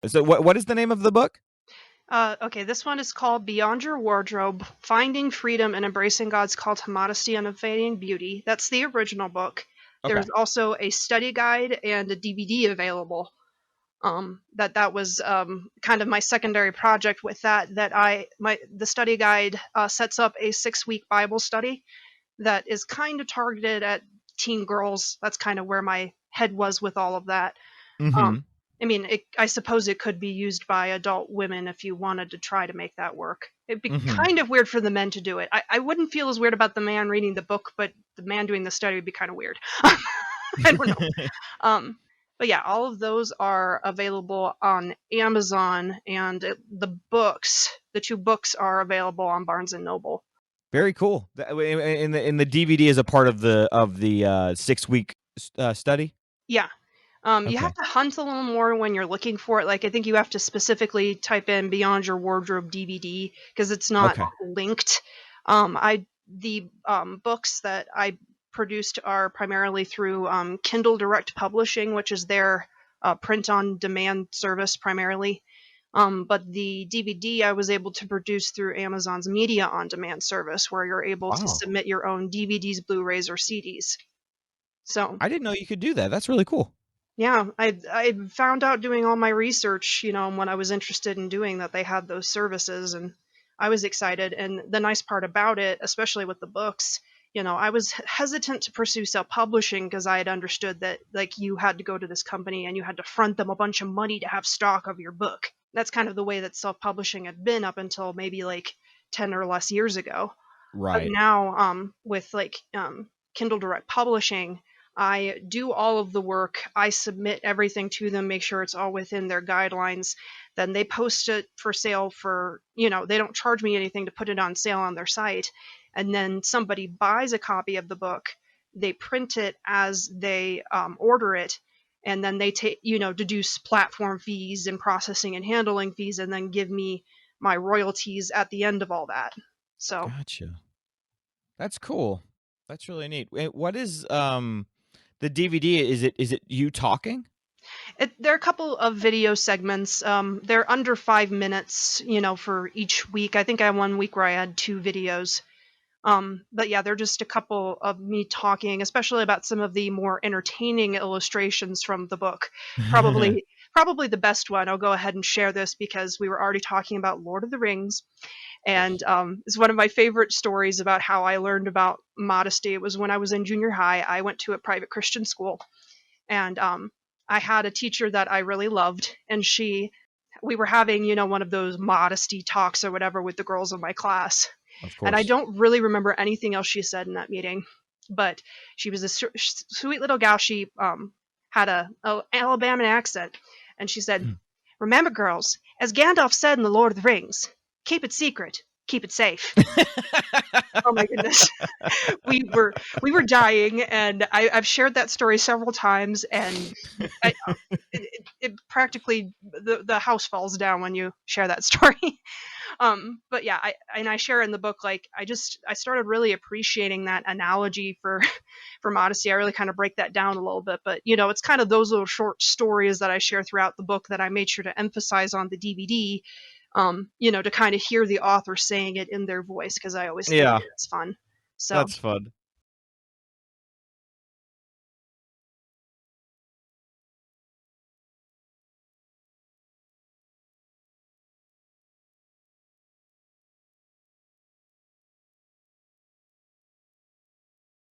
So what is the name of the book? Okay, this one is called Beyond Your Wardrobe: Finding Freedom and Embracing God's Call to Modesty and Unfading Beauty. That's the original book. There's Okay. also a study guide and a DVD available. That was kind of my secondary project with that. The study guide sets up a 6-week Bible study that is kind of targeted at teen girls. That's kind of where my head was with all of that. Um, Mm-hmm. I mean, I suppose it could be used by adult women if you wanted to try to make that work. It'd be Mm-hmm. kind of weird for the men to do it. I wouldn't feel as weird about the man reading the book, but the man doing the study would be kind of weird. I don't know. Um, but yeah, all of those are available on Amazon, and the two books are available on Barnes and Noble. Very cool. In the DVD is a part of the 6-week study. Yeah. You have Okay. to hunt a little more when you're looking for it. Like, I think you have to specifically type in Beyond Your Wardrobe DVD because it's not Okay. linked. The books that I produced are primarily through Kindle Direct Publishing, which is their print on demand service primarily. But the DVD I was able to produce through Amazon's Media on Demand service, where you're able to Wow. submit your own DVDs, Blu-rays, or CDs. So I didn't know you could do that. That's really cool. yeah, I found out doing all my research, when I was interested in doing that, they had those services, and I was excited. And the nice part about it, especially with the books, I was hesitant to pursue self-publishing because I had understood that like you had to go to this company and you had to front them a bunch of money to have stock of your book. That's kind of the way that self-publishing had been up until maybe like 10 or less years ago. But Right. now, with Kindle Direct Publishing, I do all of the work. I submit everything to them, make sure it's all within their guidelines. Then they post it for sale they don't charge me anything to put it on sale on their site. And then somebody buys a copy of the book, they print it as they order it, and then they deduce platform fees and processing and handling fees, and then give me my royalties at the end of all that. So Gotcha. That's cool. That's really neat. What is the DVD? Is it you talking? there are a couple of video segments. They're under 5 minutes, for each week. I think I had one week where I had two videos. But yeah, they're just a couple of me talking, especially about some of the more entertaining illustrations from the book. Probably, probably the best one. I'll go ahead and share this because we were already talking about Lord of the Rings, Of and course. it's one of my favorite stories about how I learned about modesty. It was when I was in junior high. I went to a private Christian school, and I had a teacher that I really loved, and we were having, one of those modesty talks or whatever with the girls in my class. Of And I course. don't really remember anything else she said in that meeting, but she was a sweet little gal. She had a Alabama accent, and she said, "Remember, girls, as Gandalf said in The Lord of the Rings, keep it secret, keep it safe." Oh my goodness. We were dying, and I've shared that story several times, and it practically the house falls down when you share that story. But yeah, I share in the book, like, I started really appreciating that analogy for for modesty. I really kind of break that down a little bit, but it's kind of those little short stories that I share throughout the book that I made sure to emphasize on the DVD. To kind of hear the author saying it in their voice, because I always think Yeah, it's fun. So that's fun.